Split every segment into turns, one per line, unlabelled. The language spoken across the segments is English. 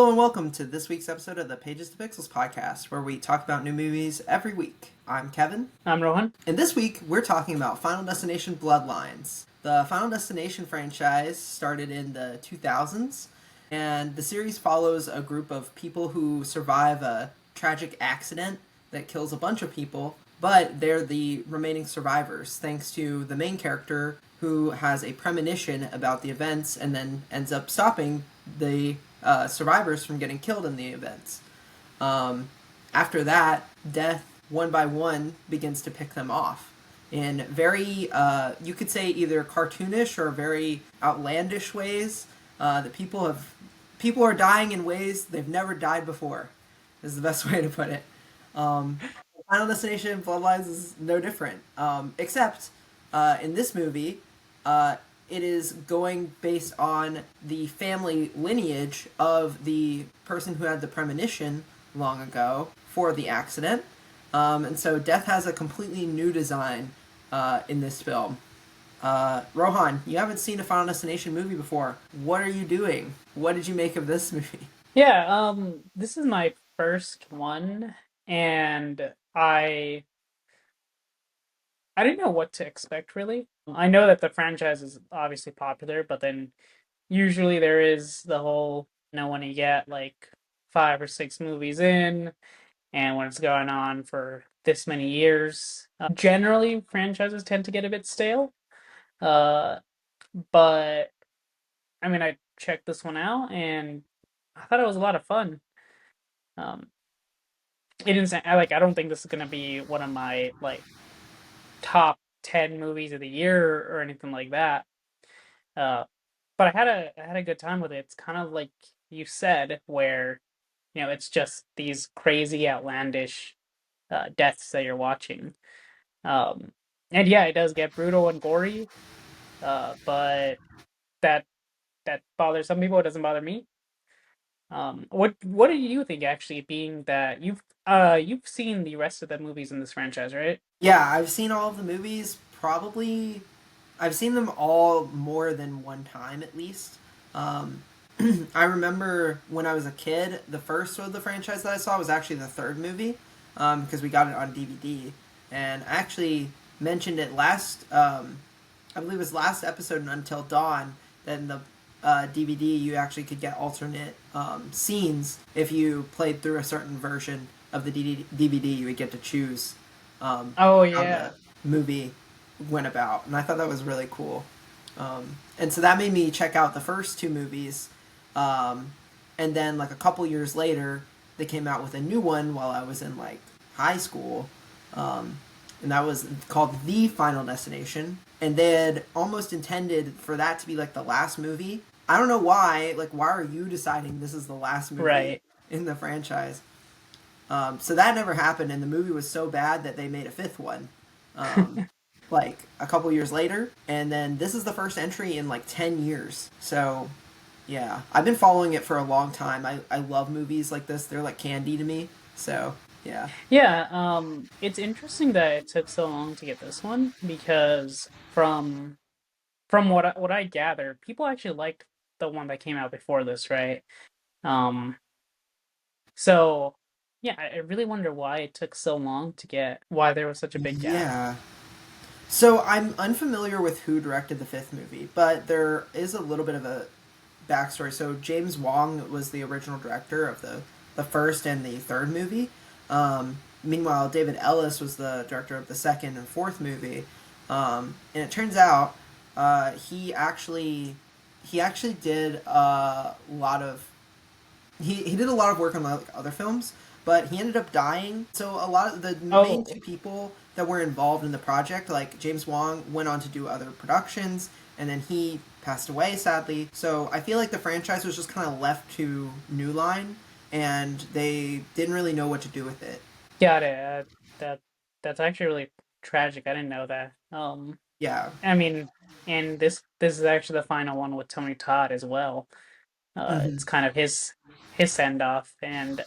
Hello and welcome to this week's episode of the Pages to Pixels podcast, where we talk about new movies every week. I'm Kevin.
I'm Rohan.
And this week, we're talking about Final Destination Bloodlines. The Final Destination franchise started in the 2000s, and the series follows a group of people who survive a tragic accident that kills a bunch of people, but they're the remaining survivors, thanks to the main character who has a premonition about the events and then ends up stopping the survivors from getting killed in the events. After that, death, one by one, begins to pick them off in very, you could say, either cartoonish or very outlandish ways. That people are dying in ways they've never died before, is the best way to put it. Final Destination Bloodlines is no different, except in this movie, it is going based on the family lineage of the person who had the premonition long ago for the accident. And so Death has a completely new design in this film. Rohan, you haven't seen a Final Destination movie before. What are you doing? What did you make of this movie?
Yeah, this is my first one, and I didn't know what to expect really. I know that the franchise is obviously popular, but then usually there is the whole, when you get like 5 or 6 movies in, and when it's going on for this many years, generally franchises tend to get a bit stale. Uh, but I mean, I checked this one out, and I thought it was a lot of fun. Um, it didn't say, I don't think this is gonna be one of my like top 10 movies of the year or anything like that. Uh, but I had a good time with it. It's kind of like you said, where it's just these crazy, outlandish deaths that you're watching. Um, and yeah, it does get brutal and gory, but that that bothers some people. It doesn't bother me. What do you think, actually, being that you've seen the rest of the movies in this franchise, right?
Yeah, I've seen all of the movies. Probably, I've seen them all more than one time at least. Um, I remember when I was a kid, the first of the franchise that I saw was actually the third movie, because we got it on DVD, and I actually mentioned it last, I believe it was last episode in Until Dawn, that in the DVD you actually could get alternate scenes if you played through a certain version of the DVD. You would get to choose
Oh
how the
yeah.
movie went about, and I thought that was really cool. And so that made me check out the first two movies, and then like a couple years later, they came out with a new one while I was in like high school, and that was called The Final Destination. And they had almost intended for that to be like the last movie. I don't know why. Like, why are you deciding this is the last movie
Right.
in the franchise? So that never happened, and the movie was so bad that they made a fifth one, um, like a couple years later. And then this is the first entry in like 10 years. So, yeah, I've been following it for a long time. I love movies like this, they're like candy to me. So, yeah.
Yeah, it's interesting that it took so long to get this one, because from what I gather, people actually liked the one that came out before this, right? Um, so yeah, I really wonder why it took so long to get, why there was such a big gap.
Yeah. So I'm unfamiliar with who directed the fifth movie, but there is a little bit of a backstory. So James Wong was the original director of the first and the third movie. Meanwhile, David Ellis was the director of the second and fourth movie. And it turns out he actually did a lot of he did a lot of work on like other films, but he ended up dying. So a lot of the main two
Oh,
people that were involved in the project, like James Wong, went on to do other productions, and then he passed away sadly. So I feel like the franchise was just kind of left to New Line, and they didn't really know what to do with it.
got it. That that's actually really tragic. I didn't know that.
Yeah.
I mean, and this is actually the final one with Tony Todd as well.
Hmm.
It's kind of his send off, and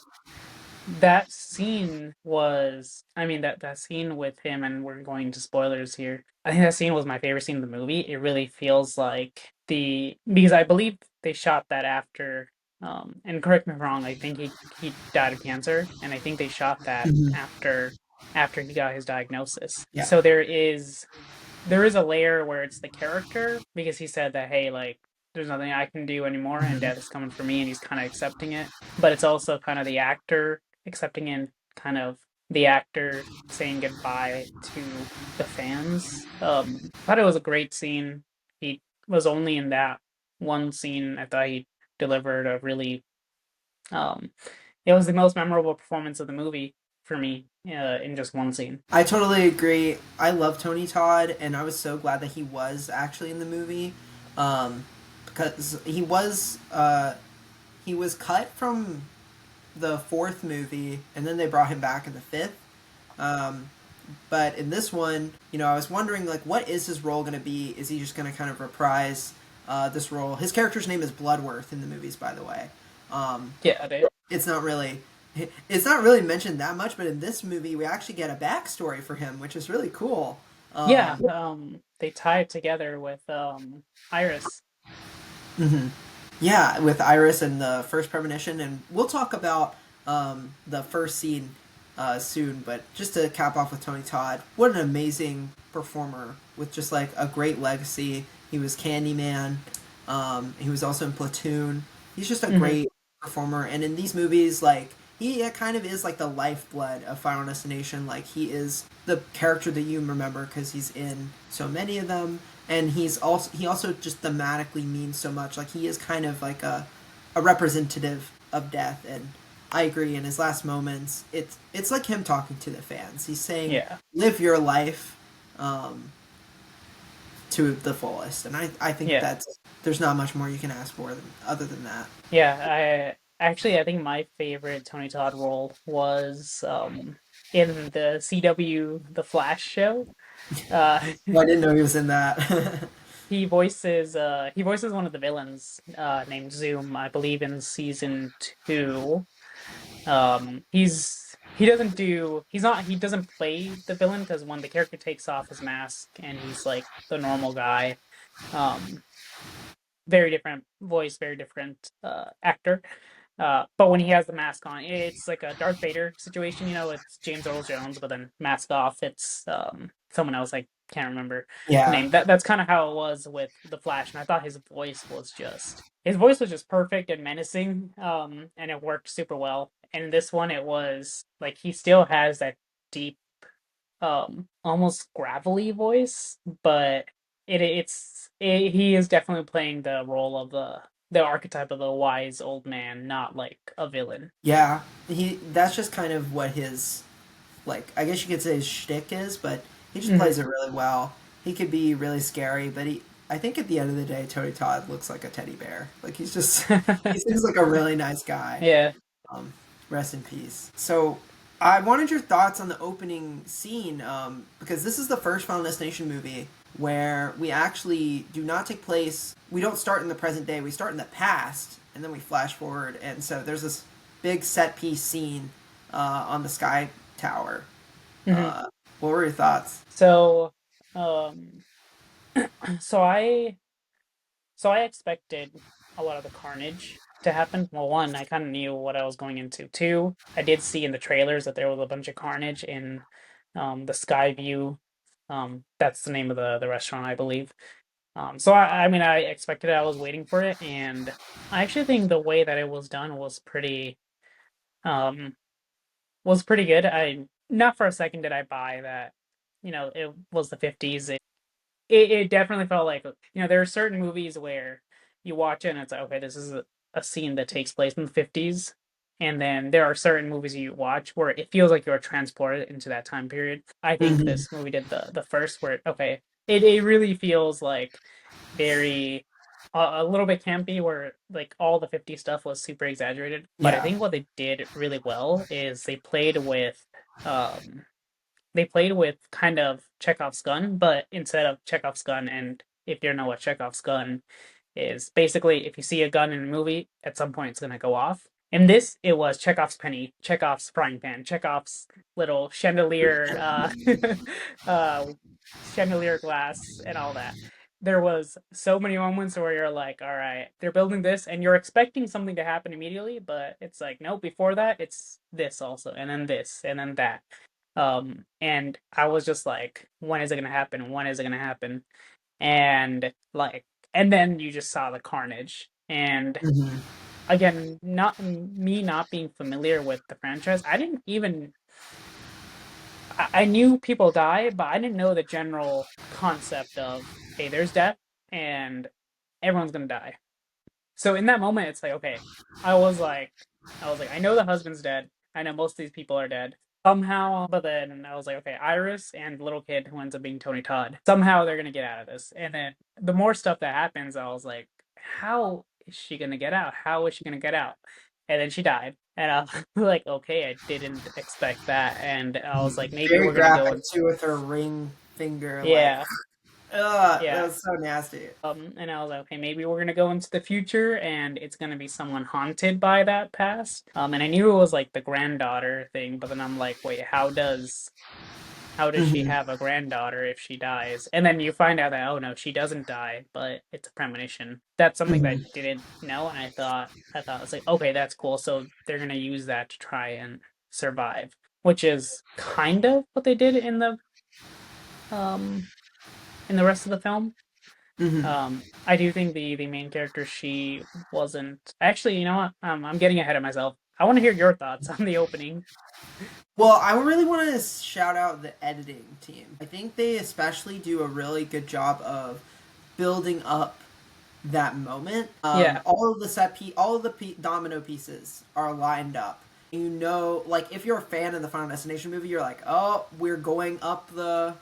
that scene was, I mean, that scene with him, and we're going to spoilers here. I think that scene was my favorite scene in the movie. It really feels like because I believe they shot that after. And correct me if I'm wrong, I think he died of cancer, and I think they shot that
Hmm.
after he got his diagnosis.
Yeah.
So there is a layer where it's the character because he said that, hey, like there's nothing I can do anymore and
Hmm.
death is coming for me, and he's kind of accepting it. But it's also kind of the actor accepting it, kind of the actor saying goodbye to the fans. I thought it was a great scene. He was only in that one scene. I thought he delivered a really um it was the most memorable performance of the movie for me, in just one scene.
I totally agree. I love Tony Todd, and I was so glad that he was actually in the movie, um, because he was cut from the fourth movie, and then they brought him back in the fifth. Um, but in this one, I was wondering like, what is his role going to be? Is he just going to kind of reprise this role? His character's name is Bloodworth in the movies, by the way. Um,
Yeah, they
it's not really it's not really mentioned that much, but in this movie we actually get a backstory for him, which is really cool.
Yeah,
Um,
they tie it together with Iris.
mhm. Yeah, with Iris and the first premonition, and we'll talk about the first scene soon. But just to cap off with Tony Todd, what an amazing performer with just like a great legacy. He was Candyman. He was also in Platoon. He's just a
Hmm.
great performer, and in these movies, like he kind of is like the lifeblood of Final Destination. Like he is the character that you remember because he's in so many of them, and he also just thematically means so much. Like he is kind of like a representative of death, and I agree. In his last moments, it's like him talking to the fans. He's saying,
Yeah,
"Live your life um, to the fullest," and I think
yeah,
that's there's not much more you can ask for other than that.
yeah. I think my favorite Tony Todd role was in the CW The Flash show. Uh,
Well, I didn't know he was in that.
he voices one of the villains named Zoom, I believe, in season 2. He doesn't play the villain because when the character takes off his mask and he's like the normal guy, um, very different voice, very different actor. But when he has the mask on, it's like a Darth Vader situation. It's James Earl Jones, but then mask off, it's someone else. I can't remember the
Yeah,
name. That's kind of how it was with the Flash, and I thought his voice was just perfect and menacing, and it worked super well. And this one, it was like he still has that deep, almost gravelly voice, but he is definitely playing the role of the archetype of the wise old man, not like a villain.
yeah. That's just kind of what his like. I guess you could say his shtick is, but he just
Hmm.
plays it really well. He could be really scary, but he. I think at the end of the day, Tony Todd looks like a teddy bear. Like he seems like a really nice guy.
Yeah.
Um, Rest in peace. So, I wanted your thoughts on the opening scene because this is the first Final Destination movie where we actually do not take place. We don't start in the present day. We start in the past, and then we flash forward. And so there's this big set piece scene on the Sky Tower.
Hmm.
Uh, what were your thoughts?
So, um, so I expected a lot of the carnage to happen. Well, one, I kind of knew what I was going into. Two, I did see in the trailers that there was a bunch of carnage in the Skyview. That's the name of the restaurant, I believe. So I mean, I expected it. I was waiting for it, and I actually think the way that it was done um, was pretty good. I not for a second did I buy that, it was the 50s. It definitely felt like, there are certain movies where you watch it and it's like, okay, this is a scene that takes place in the 50s. And then there are certain movies you watch where it feels like you're transported into that time period. I think
Hmm.
this movie did the first where, okay, it really feels like very, a little bit campy where like all the 50s stuff was super exaggerated. But I
Yeah.
think what they did really well is um, they played with kind of Chekhov's gun, but instead of Chekhov's gun, and if you don't know what Chekhov's gun is, basically if you see a gun in a movie, at some point it's gonna go off. In this, it was Chekhov's penny, Chekhov's frying pan, Chekhov's little uh, chandelier glass, and all that. there was so many moments where you're like, all right, they're building this and you're expecting something to happen immediately, but it's like, no, before that, it's this also, and then this, and then that. And I was just like, when is it gonna happen? When is it gonna happen? And like, and then you just saw the carnage. And
Hmm.
again, not me not being familiar with the franchise, I didn't even I knew people die, but I didn't know the general concept of, hey, there's death and everyone's gonna die. So in that moment, it's like, okay, I was like, I know the husband's dead. I know most of these people are dead somehow, but then I was like, okay, Iris and the little kid who ends up being Tony Todd, somehow they're gonna get out of this. And then the more stuff that happens, I was like, how is she gonna get out? How is she gonna get out? And then she died. And I was like, okay, I didn't expect that. And I was like, maybe
Very
we're gonna go
graphic
and
too, with her ring finger, like,
yeah,
ugh, that
yeah.
was so nasty.
And I was like, okay, maybe we're gonna go into the future, and it's gonna be someone haunted by that past. And I knew it was like the granddaughter thing, but then I'm like, wait, how does she
Hmm.
have a granddaughter if she dies? And then you find out that, oh no, she doesn't die, but it's a premonition. That's something that I
Hmm.
didn't know, and I thought it's like, okay, that's cool. So they're gonna use that to try and survive, which is kind of what they did um in the rest of the film.
Hmm.
I do think the main character, she wasn't actually. You know what? I'm getting ahead of myself. I want to hear your thoughts on the opening.
Well, I really want to shout out the editing team. I think they especially do a really good job of building up that moment.
Yeah,
All of the all of the domino pieces are lined up. You know, like if you're a fan of the Final Destination movie, you're like, oh, we're going up the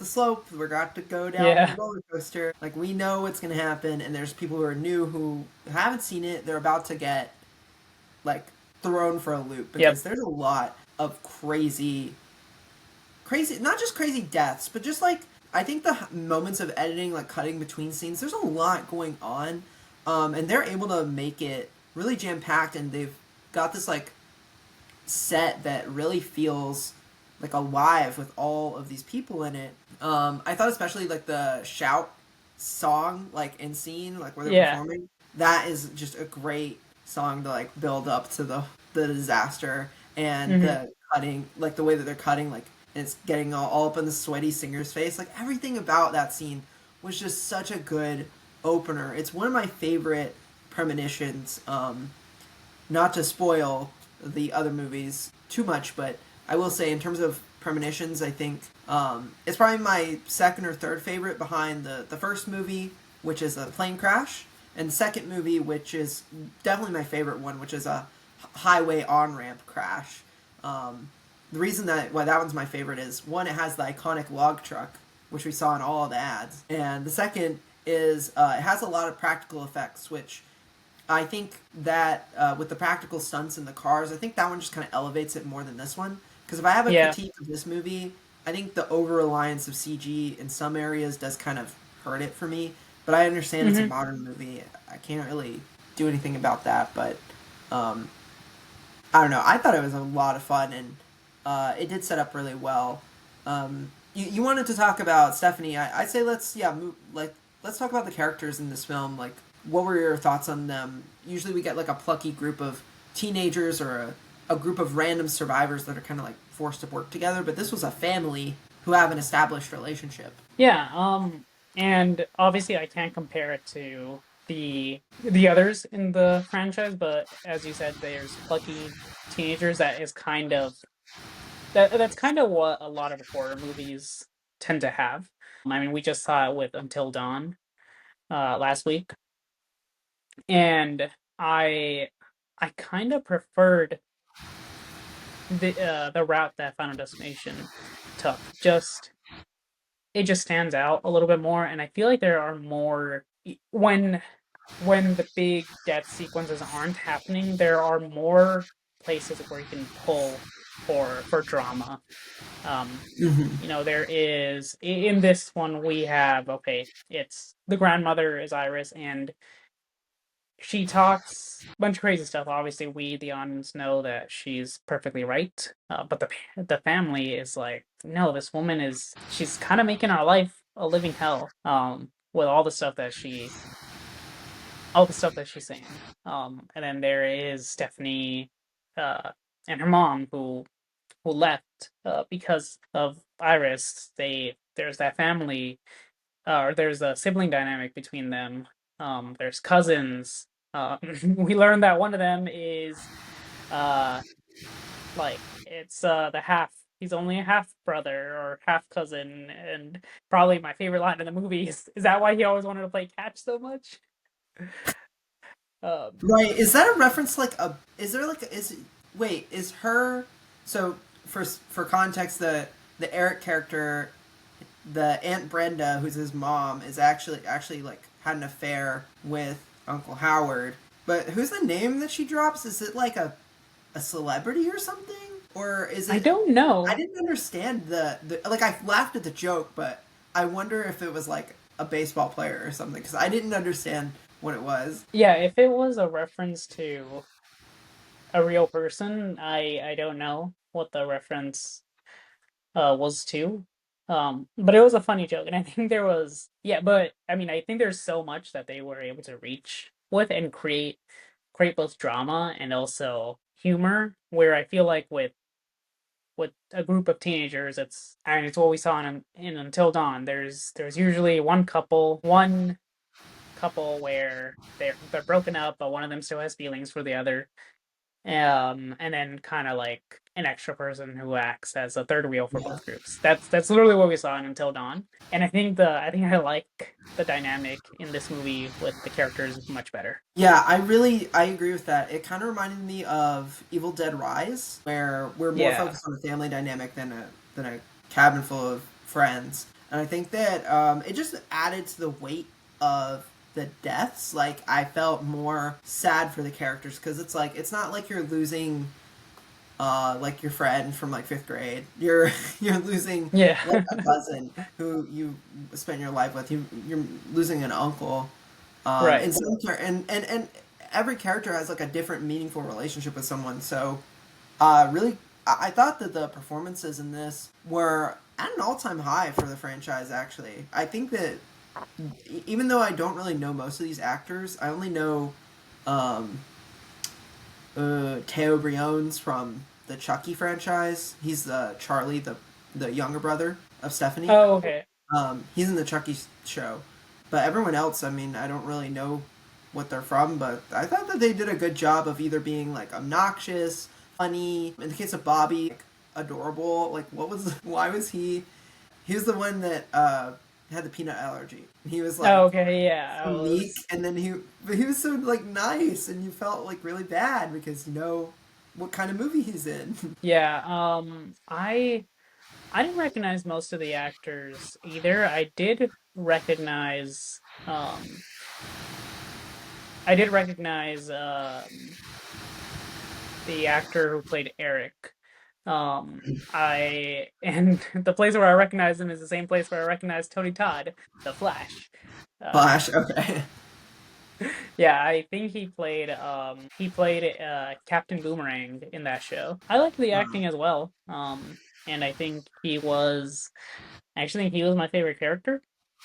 slope. We're got to go down the
yeah,
roller coaster. Like we know what's gonna happen, and there's people who are new who haven't seen it. They're about to get like thrown for a loop
yep,
because there's a lot of crazy, not just crazy deaths, but just like I think the moments of editing, like cutting between scenes, there's a lot going on, and they're able to make it really jam packed, and they've got this like set that really feels like alive with all of these people in it. I thought especially like the shout song, like in scene, like where they're
yeah.
performing, that is just a great song to like build up to the disaster and
Hmm.
the cutting, like the way that they're cutting, like it's getting all up in the sweaty singer's face. Like everything about that scene was just such a good opener. It's one of my favorite premonitions. Not to spoil the other movies too much, but I will say in terms of premonitions, I think it's probably my second or third favorite behind the first movie, which is a plane crash, and the second movie, which is definitely my favorite one, which is a highway on ramp crash. The reason that why that one's my favorite is one, it has the iconic log truck, which we saw in all the ads, and the second is it has a lot of practical effects, which I think that with the practical stunts in the cars, I think that one just kind of elevates it more than this one. Because if I have a
Yeah.
critique of this movie, I think the over reliance of CG in some areas does kind of hurt it for me. But I understand it's a
Hmm.
modern movie. I can't really do anything about that. But um, I don't know. I thought it was a lot of fun, and it did set up really well. You wanted to talk about Stephanie. I say let's let's talk about the characters in this film. Like, what were your thoughts on them? Usually, we get like a plucky group of teenagers or a group of random survivors that are kind of like forced to work together. But this was a family who have an established relationship.
Yeah. And obviously I can't compare it to the others in the franchise, but as you said, there's plucky teenagers. That's kind of what a lot of horror movies tend to have. I mean, we just saw it with Until Dawn last week, and I I kind of preferred the route that Final Destination took. Just it just stands out a little bit more, and I feel like there are more when the big death sequences aren't happening, there are more places where you can pull for drama. Um,
Mm-hmm.
there is in this one we have, okay, it's the grandmother is Iris, and she talks a bunch of crazy stuff. Obviously, we the audience know that she's perfectly right, but the family is like, no, this woman is she's kind of making our life a living hell. with all the stuff that she's saying. And then there is Stephanie, uh, and her mom who left because of Iris. There's that family, or there's a sibling dynamic between them. There's cousins. We learned that one of them is uh like it's the half. He's only a half brother or half cousin, and probably my favorite line in the movie is that why he always wanted to play catch so much? Um,
Right. Is that a reference like a is there like a, is wait, is her so for context the Eric character, the Aunt Brenda who's his mom is actually like had an affair with Uncle Howard. But who's the name that she drops? Is it like a celebrity or something? Or is
I
it
don't
I
know.
didn't understand the like I laughed at the joke, but I wonder if it was like a baseball player or something cuz I didn't understand what it was.
Yeah, if it was a reference to a real person, I don't know what the reference was to. But it was a funny joke, and I think there was yeah, but I mean, I think there's so much that they were able to reach with and create both drama and also humor. Where I feel like with a group of teenagers, it's what we saw in Until Dawn. There's usually one couple where they're broken up, but one of them still has feelings for the other, and then kind of like an extra person who acts as a third wheel for
Yeah.
both groups. That's literally what we saw in Until Dawn, and I think I like the dynamic in this movie with the characters much better.
Yeah, I agree with that. It kind of reminded me of Evil Dead Rise, where we're more
Yeah,
focused on the family dynamic than a cabin full of friends. And I think that it just added to the weight of the deaths. Like I felt more sad for the characters because it's like it's not like you're losing like your friend from like fifth grade. You're losing
yeah,
like a cousin who you spent your life with. You're losing an uncle.
right.
And and every character has like a different meaningful relationship with someone. So really, I thought that the performances in this were at an all time high for the franchise. Actually, I think that even though I don't really know most of these actors, I only know um, Teo Briones from the Chucky franchise. He's Charlie, the younger brother of Stephanie.
Oh, okay.
He's in the Chucky show, but everyone else, I mean, I don't really know what they're from. But I thought that they did a good job of either being like obnoxious, funny. In the case of Bobby, like, adorable. Like, what was? Why was he? He was the one that had the peanut allergy. He was like
Oh, okay, yeah. I
so meek,
was
and then but he was so like nice, and you felt like really bad because you know what kind of movie he's in.
yeah. I didn't recognize most of the actors either. I did recognize the actor who played Eric. I and the place where I recognize him is the same place where I recognize Tony Todd, the Flash. Uh,
Flash, okay.
yeah, I think he played Captain Boomerang in that show. I liked the acting as well. And I actually think he was my favorite character.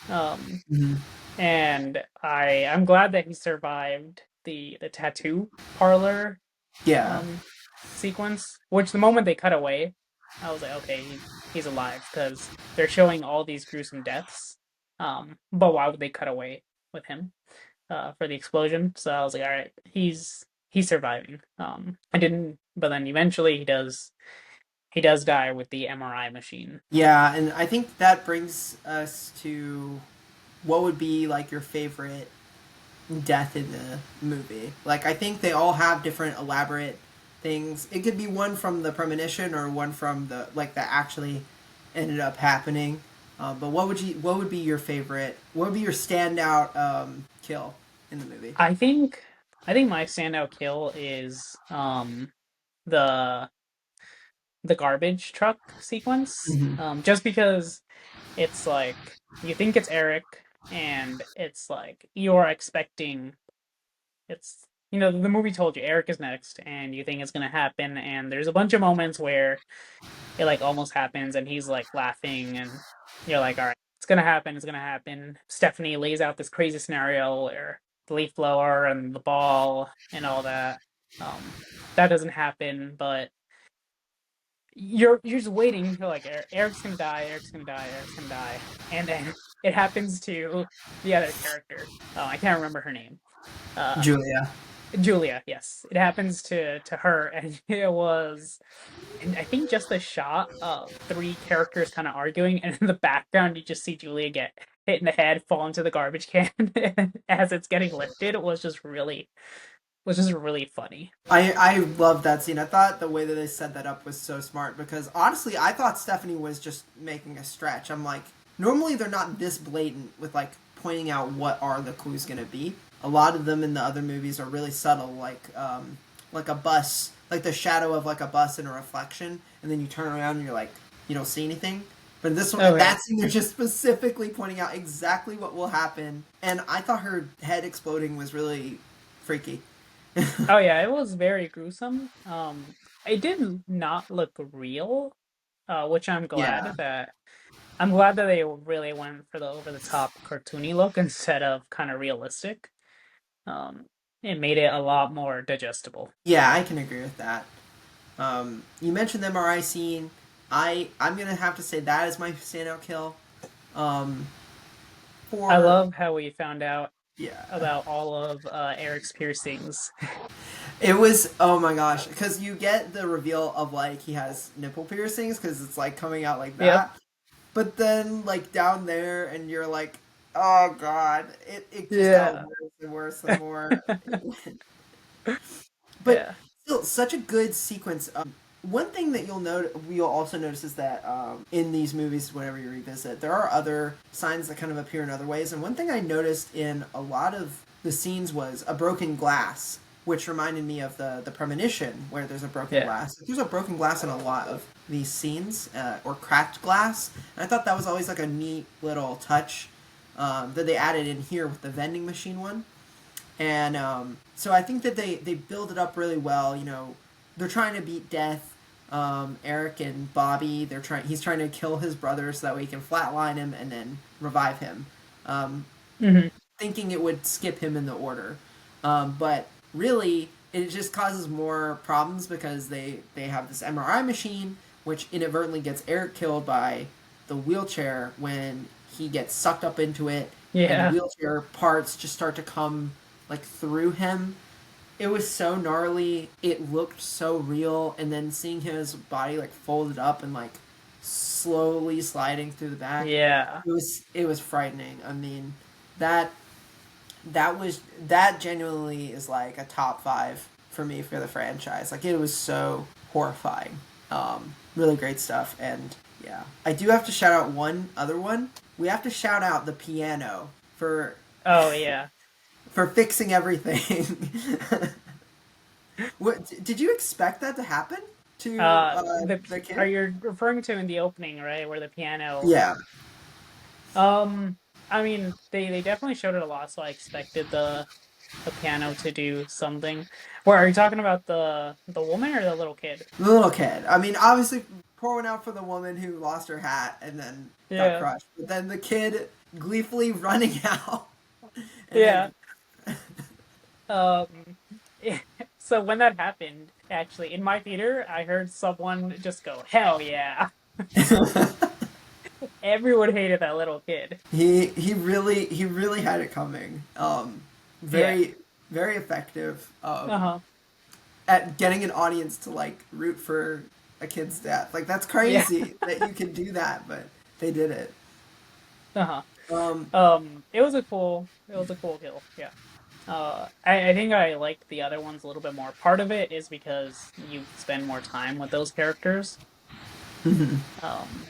Um,
Mhm.
and I'm glad that he survived the tattoo parlor
Yeah.
um sequence, which the moment they cut away, I was like, okay, he's alive because they're showing all these gruesome deaths. But why would they cut away with him for the explosion? So I was like, all right, he's surviving. I didn't, but then eventually he does die with the MRI machine.
Yeah, and I think that brings us to what would be like your favorite death in the movie. Like I think they all have different elaborate things. It could be one from the premonition or one from the like that actually ended up happening. But what would be your favorite? What would be your standout kill in the movie?
I think I think my standout kill is the the garbage truck sequence.
Hmm.
Just because it's like you think it's Eric, and it's like you're expecting it's the movie told you Eric is next, and you think it's gonna happen, and there's a bunch of moments where it like almost happens, and he's like laughing, and you're like, all right. it's gonna happen, it's gonna happen. Stephanie lays out this crazy scenario where the leaf blower and the ball and all that. Um, that doesn't happen, but you're just waiting. You're like, Eric's gonna die, Eric's gonna die, Eric's gonna die, and then it happens to the other character. Oh, I can't remember her name. Uh,
Julia.
Julia. Yes, it happens to her, and it was, and I think just the shot of three characters kind of arguing, and in the background you just see Julia get hit in the head, fall into the garbage can as it's getting lifted. It was just really funny.
I love that scene. I thought the way that they set that up was so smart because honestly, I thought Stephanie was just making a stretch. I'm like, normally they're not this blatant with like pointing out what are the clues going to be. A lot of them in the other movies are really subtle, like a bus, like the shadow of like a bus in a reflection, and then you turn around and you're like, you don't see anything. But in this one,
Oh
in
yeah.
that scene, they're just specifically pointing out exactly what will happen. And I thought her head exploding was really freaky.
Oh yeah, it was very gruesome. It did not look real, which
Yeah.
I'm glad that they really went for the over the top cartoony look instead of kind of realistic. Um, it made it a lot more digestible.
Yeah, I can agree with that. You mentioned the MRI scene. I'm gonna have to say that is my standout kill. Um,
I
for
love how we found out
yeah,
about all of Eric's piercings.
it was oh my gosh because you get the reveal of like he has nipple piercings because it's like coming out like
Yep.
that, but then like down there and you're like oh god it just got
Yeah.
worse and worse and more. But
Yeah.
still, such a good sequence. One thing that you'll also notice is that in these movies, whenever you revisit, there are other signs that kind of appear in other ways. And one thing I noticed in a lot of the scenes was a broken glass, which reminded me of the premonition, where there's a broken
Yeah.
glass. There's a broken glass in a lot of these scenes, or cracked glass. And I thought that was always like a neat little touch that they added in here with the vending machine one. And so I think that they build it up really well. You know, they're trying to beat death. Eric and Bobby, he's trying to kill his brother so that way he can flatline him and then revive him. Um,
Hmm.
Thinking it would skip him in the order. But really, it just causes more problems because they have this MRI machine, which inadvertently gets Eric killed by the wheelchair when he gets sucked up into it, and the
Yeah.
wheelchair parts just start to come like through him. It was so gnarly. It looked so real, and then seeing his body like folded up and like slowly sliding through the back,
Yeah.
it was frightening. I mean, that that genuinely is like a top five for me for the franchise. Like it was so horrifying. Really great stuff, and yeah, I do have to shout out one other one. We have to shout out the piano for
Oh yeah.
fixing everything. What did you expect that to happen to
The
the
are
kid?
you referring to in the opening, right, where the piano?
Yeah,
Um, I mean, they definitely showed it a lot, so I expected the piano to do something. Where are you talking about the woman or the little kid?
the little kid. I mean, obviously pouring out for the woman who lost her hat and then got
Yeah.
crushed, but then the kid gleefully running out and
Yeah.
then
Um, so when that happened, actually, in my theater, I heard someone just go, "Hell yeah!" Everyone hated that little kid.
he really had it coming.
Yeah.
Very very effective
Uh-huh.
at getting an audience to like root for a kid's death. Like that's
Yeah.
crazy that you can do that, but they did it.
Uh-huh.
Um,
It was a cool kill. Yeah. I think I liked the other ones a little bit more. Part of it is because you spend more time with those characters. Um,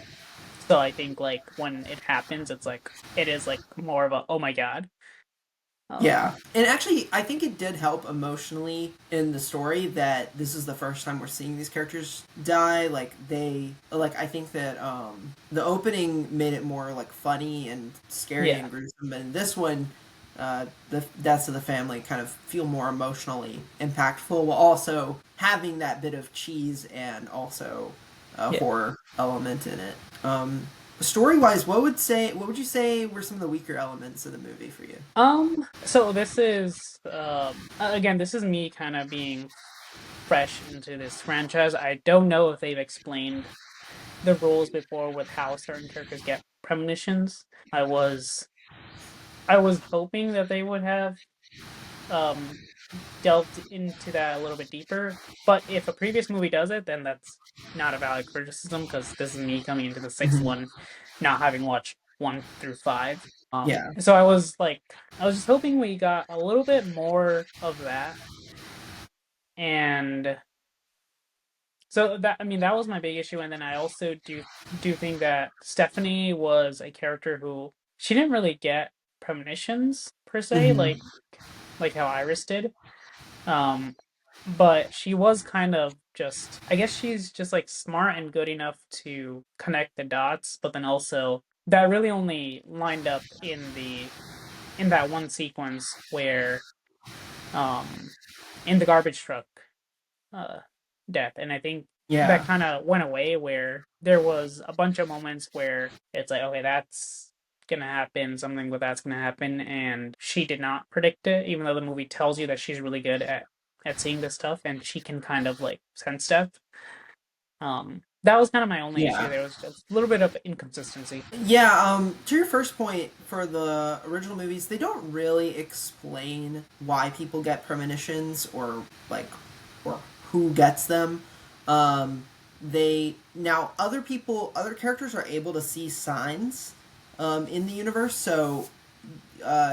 so I think like when it happens, it is like more of a oh my god.
Yeah.
Um,
And actually, I think it did help emotionally in the story that this is the first time we're seeing these characters die. I think that the opening made it more like funny and scary
yeah,
and gruesome, but in this one, the deaths of the family kind of feel more emotionally impactful while also having that bit of cheese and also a
yeah,
horror element in it. Story wise, what would you say were some of the weaker elements of the movie for you?
So this is again, this is me kind of being fresh into this franchise. I don't know if they've explained the rules before with how certain characters get premonitions. I was I was hoping that they would have um delved into that a little bit deeper. But if a previous movie does it, then that's not a valid criticism because this is me coming into the sixth
Mhm.
one, not having watched 1 through 5.
Yeah,
So I was like, I was just hoping we got a little bit more of that, and so that I mean that was my big issue. And then I also do think that Stephanie was a character who she didn't really get premonitions per se,
hmm
like how Iris did. Um, but she was kind of just, I guess she's just like smart and good enough to connect the dots, but then also that really only lined up in that one sequence where um in the garbage truck uh death. And I think that
yeah,
kind of went away where there was a bunch of moments where it's like, okay, that's gonna happen, something with that's gonna happen, and she did not predict it, even though the movie tells you that she's really good at seeing this stuff and she can kind of like sense stuff. That was kind of my only issue.
yeah.
There was a little bit of inconsistency.
Yeah, to your first point, for the original movies, they don't really explain why people get premonitions or like or who gets them. They now other characters are able to see signs in the universe. So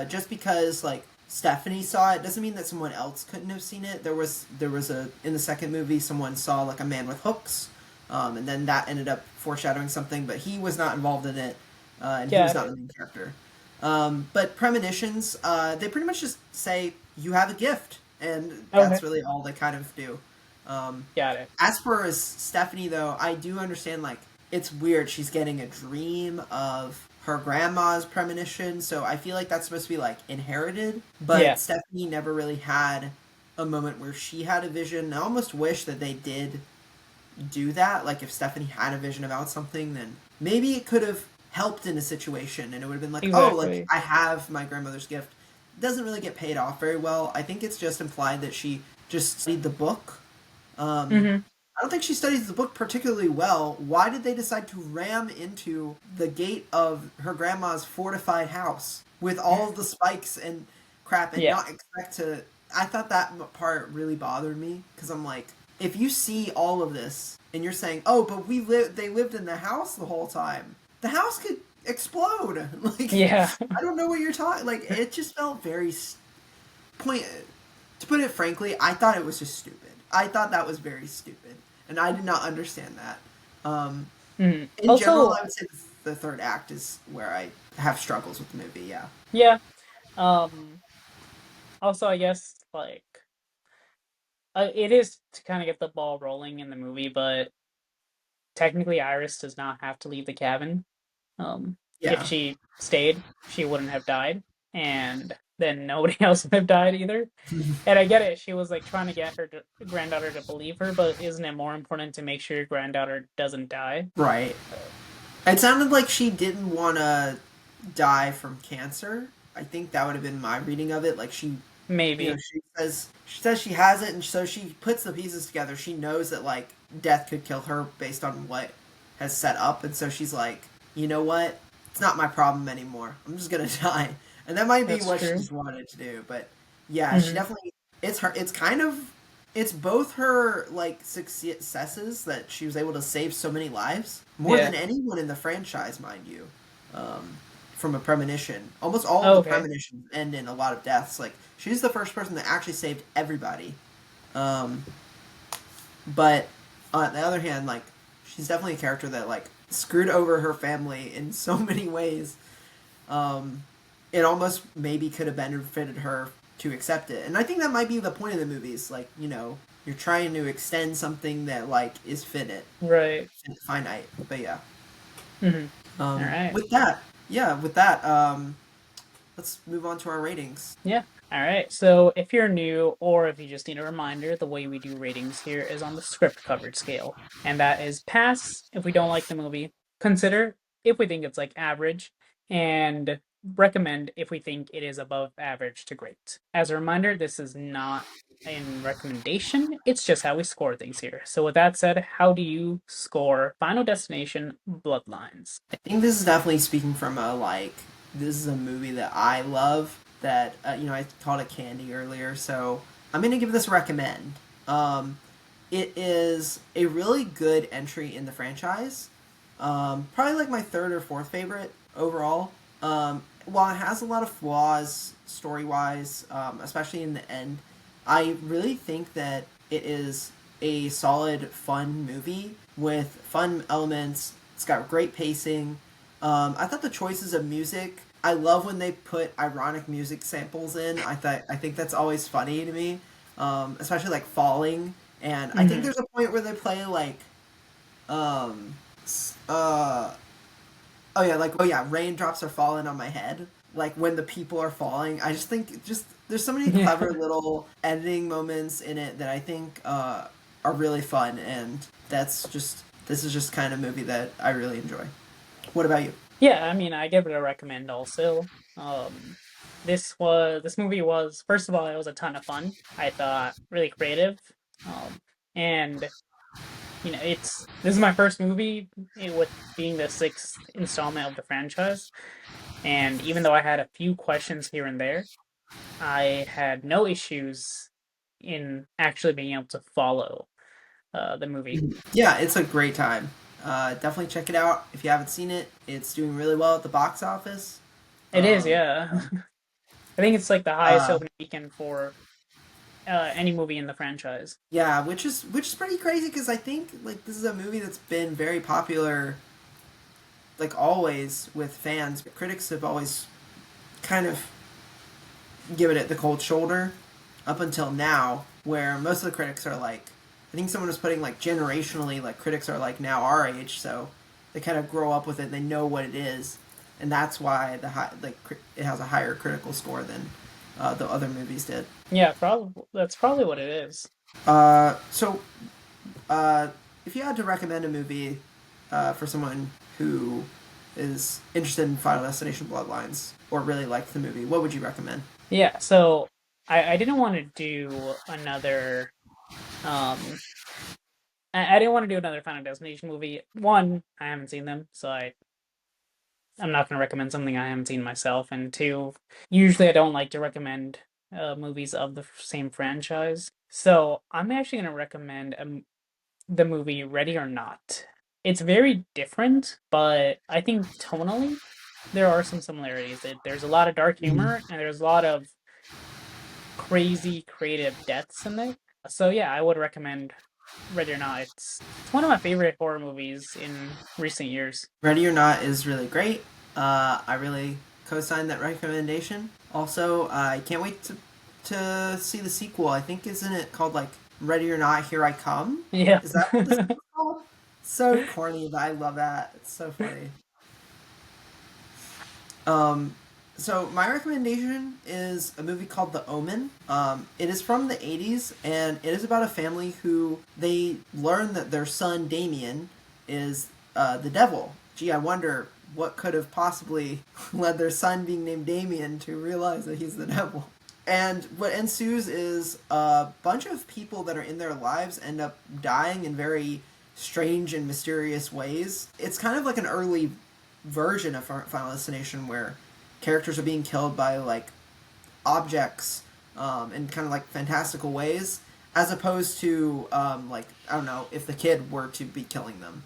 just because like Stephanie saw it doesn't mean that someone else couldn't have seen it. There was a in the second movie someone saw like a man with hooks, and then that ended up foreshadowing something, but he was not involved in it, and he was
Got
not the
it.
main character. But premonitions, they pretty much just say you have a gift, and
Okay.
that's really all they kind of do. Um,
Got it.
as for as Stephanie, though, I do understand like it's weird. She's getting a dream of her grandma's premonition, so I feel like that's supposed to be like inherited.
Yeah.
But Stephanie never really had a moment where she had a vision. I almost wish that they did do that. Like if Stephanie had a vision about something, then maybe it could have helped in a situation, and it would have been like, oh, like
Exactly.
I have my grandmother's gift. It doesn't really get paid off very well. I think it's just implied that she just studied the book.
Mm-hmm.
I don't think she studies the book particularly well. Why did they decide to ram into the gate of her grandma's fortified house with all of the spikes and crap and
Yeah.
not expect to? I thought that part really bothered me because I'm like, if you see all of this and you're saying, "Oh, but they lived in the house the whole time," the house could explode. Like,
Yeah.
I don't know what you're talking. Like, it just felt very point. To put it frankly, I thought it was just stupid. I thought that was very stupid, and I did not understand that. Um,
Mhm.
in general,
Also,
I would say the third act is where I have struggles with the movie. Yeah.
yeah. Um, Also, I guess like it is to kind of get the ball rolling in the movie, but technically Iris does not have to leave the cabin. If
Yeah.
she stayed, she wouldn't have died, and then nobody else would have died either. And I get it; she was like trying to get her granddaughter to believe her, but isn't it more important to make sure your granddaughter doesn't die?
Right.
Uh,
It sounded like she didn't want to die from cancer. I think that would have been my reading of it. Like
Maybe,
she says she has it, and so she puts the pieces together. She knows that like death could kill her based on what has set up, and so she's like, you know what? It's not my problem anymore. I'm just gonna die, and that might be
that's
what
true.
she's wanted to do. But yeah, she
Hmm.
definitely. It's her. It's kind of. It's both her like successes that she was able to save so many lives more
Yeah.
than anyone in the franchise, mind you. Um, from a premonition. Almost all of the
Okay.
premonitions end in a lot of deaths. Like she's the first person that actually saved everybody. Um, but on the other hand, like she's definitely a character that like screwed over her family in so many ways. Um, it almost maybe could have benefited her to accept it, and I think that might be the point of the movies. Like you're trying to extend something that like is
Right.
finite. But yeah.
Hmm. All right.
With that, yeah, with that, let's move on to our ratings.
Yeah. All right. So if you're new or if you just need a reminder, the way we do ratings here is on the script coverage scale. And that is pass if we don't like the movie, consider if we think it's like average, and recommend if we think it is above average to great. As a reminder, this is not in recommendation, it's just how we score things here. So with that said, how do you score Final Destination Bloodlines?
I think this is definitely speaking from a this is a movie that I love. That I called it candy earlier, so I'm gonna give this a recommend. It is a really good entry in the franchise. Probably like my third or fourth favorite overall. While it has a lot of flaws story wise, especially in the end, I really think that it is a solid, fun movie with fun elements. It's got great pacing. I thought the choices of music. I love when they put ironic music samples in. I think that's always funny to me, especially like falling. And I think
Mm-hmm.
there's a point where they play like um, uh, oh yeah, like oh yeah, raindrops are falling on my head. Like when the people are falling, I just think just there's so many
Yeah.
clever little editing moments in it that I think are really fun, and this is just kind of movie that I really enjoy. What about you?
Yeah, I mean, I give it a recommend also. This movie was, first of all, it was a ton of fun. I thought really creative. Um, and it's this is my first movie with being the sixth installment of the franchise. And even though I had a few questions here and there, I had no issues in actually being able to follow the movie.
Yeah, it's a great time. Definitely check it out if you haven't seen it. It's doing really well at the box office.
It is,
Um,
yeah. I think it's like the highest
uh,
opening weekend for any movie in the franchise.
yeah, which is pretty crazy because I think like this is a movie that's been very popular, like always with fans. But critics have always kind of given it the cold shoulder up until now, where most of the critics are like, I think someone was putting like generationally, like critics are like now our age, so they kind of grow up with it. They know what it is, and that's why it has a higher critical score than the other movies did.
Yeah, probably that's probably what it is.
So if you had to recommend a movie for someone who is interested in Final Destination Bloodlines or really liked the movie, what would you recommend?
Yeah, so I didn't want to do another um I didn't want to do another Final Destination movie. One, I haven't seen them, so I'm not going to recommend something I haven't seen myself. And two, usually I don't like to recommend movies of the same franchise. So I'm actually going to recommend the movie Ready or Not. It's very different, but I think tonally there are some similarities. There's a lot of dark humor and there's a lot of crazy creative deaths in there. So yeah, I would recommend Ready or Not. It's one of my favorite horror movies in recent years.
Ready or Not is really great. I really co-sign that recommendation. Also, I can't wait to see the sequel. I think isn't it called like Ready or Not, Here I Come?
Yeah.
Is that what the sequel's called? So corny, but I love that. It's so funny. Um, so my recommendation is a movie called The Omen. It is from the '80s, and it is about a family who they learn that their son Damien is the devil. Gee, I wonder what could have possibly led their son being named Damien to realize that he's the devil. And what ensues is a bunch of people that are in their lives end up dying in very strange and mysterious ways. It's kind of like an early version of Final Destination where characters are being killed by like objects in kind of like fantastical ways, as opposed to like I don't know if the kid were to be killing them.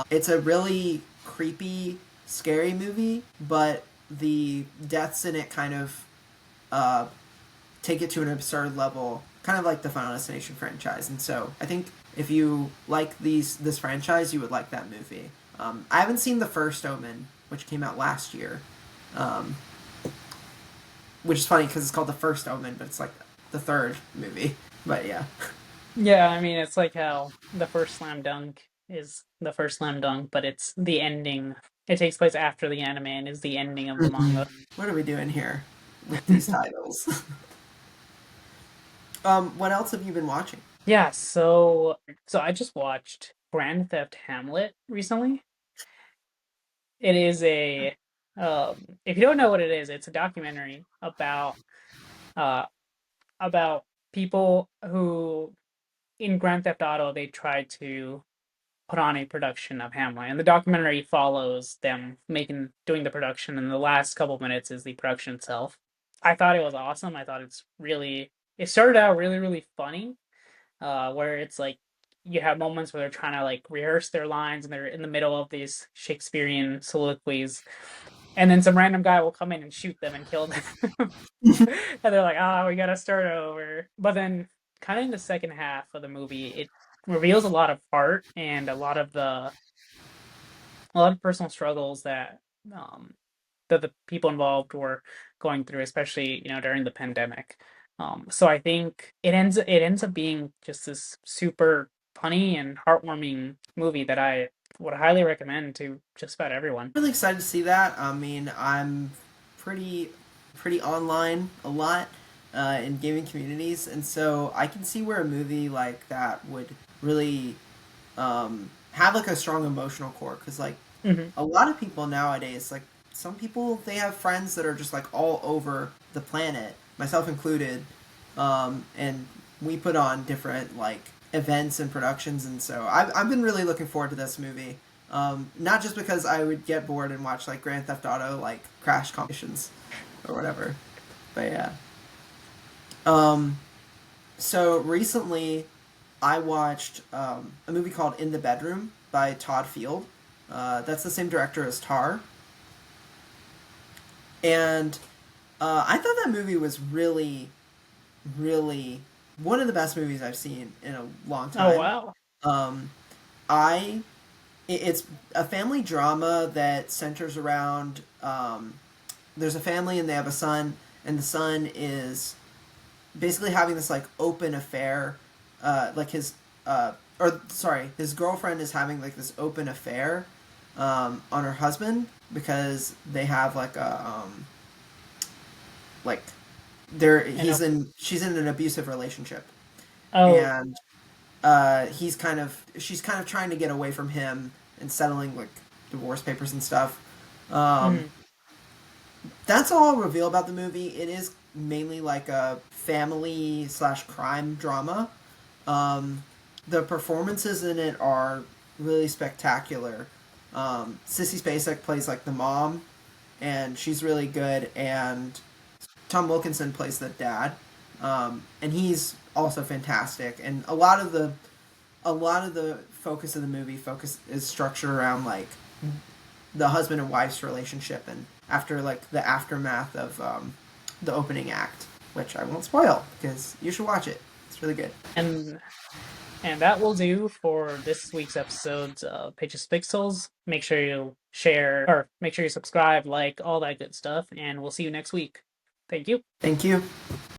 It's a really creepy, scary movie, but the deaths in it kind of uh, take it to an absurd level, kind of like the Final Destination franchise. And so I think if you like this franchise, you would like that movie. I haven't seen the first Omen, which came out last year, um, which is funny because it's called the first Omen, but it's like the third movie. But yeah,
Yeah, I mean, it's like how the first slam dunk is the first slam dunk, but it's the ending. It takes place after the anime and is the ending of the manga.
what are we doing here with these titles? What else have you been watching?
Yeah, so I just watched Grand Theft Hamlet recently. it is a if you don't know what it is, it's a documentary uh about people who in Grand Theft Auto they tried to put on a production of Hamlet, and the documentary follows them doing the production, and the last couple minutes is the production itself. I thought it was awesome. I thought it started out really funny, where it's like you have moments where they're trying to like rehearse their lines and they're in the middle of these Shakespearean soliloquies, and then some random guy will come in and shoot them and kill them. And they're like, "Ah, we gotta start over." But then, kind of in the second half of the movie, it reveals a lot of heart and a lot of personal struggles um, that the people involved were going through, especially during the pandemic. So I think it ends up being just this super funny and heartwarming movie that I would highly recommend to just about everyone.
Really excited to see that. I mean, I'm pretty pretty online a lot in gaming communities, and so I can see where a movie like that would really have like a strong emotional core. Because like
Hmm.
a lot of people nowadays, like some people, they have friends that are just like all over the planet, myself included, and we put on different like events and productions, and so I've been really looking forward to this movie. Not just because I would get bored and watch like Grand Theft Auto like crash competitions or whatever, but yeah. Um, so recently, I watched a movie called In the Bedroom by Todd Field. That's the same director as Tar, and I thought that movie was really one of the best movies I've seen in a long
Oh
time.
wow.
Um, I it's a family drama that centers around there's a family and they have a son, and the son is basically having this like open affair, like his or sorry, his girlfriend is having like this open affair on her husband because they have like a like they're
I know.
she's in an abusive relationship,
Oh.
and she's kind of trying to get away from him and settling like divorce papers and stuff. Um,
Mhm.
that's all I'll reveal about the movie. It is mainly like a family slash crime drama. Um, the performances in it are really spectacular. Sissy Spacek plays like the mom, and she's really good. And Tom Wilkinson plays the dad, and he's also fantastic. And a lot of the focus of the movie focus is structured around like the husband and wife's relationship, and after like the aftermath of the opening act, which I won't spoil because you should watch it. It's really good.
and And that will do for this week's episodes of Pages Pixels. Make sure you share, or make sure you subscribe, like, all that good stuff, and we'll see you next week. Thank you.
Thank you.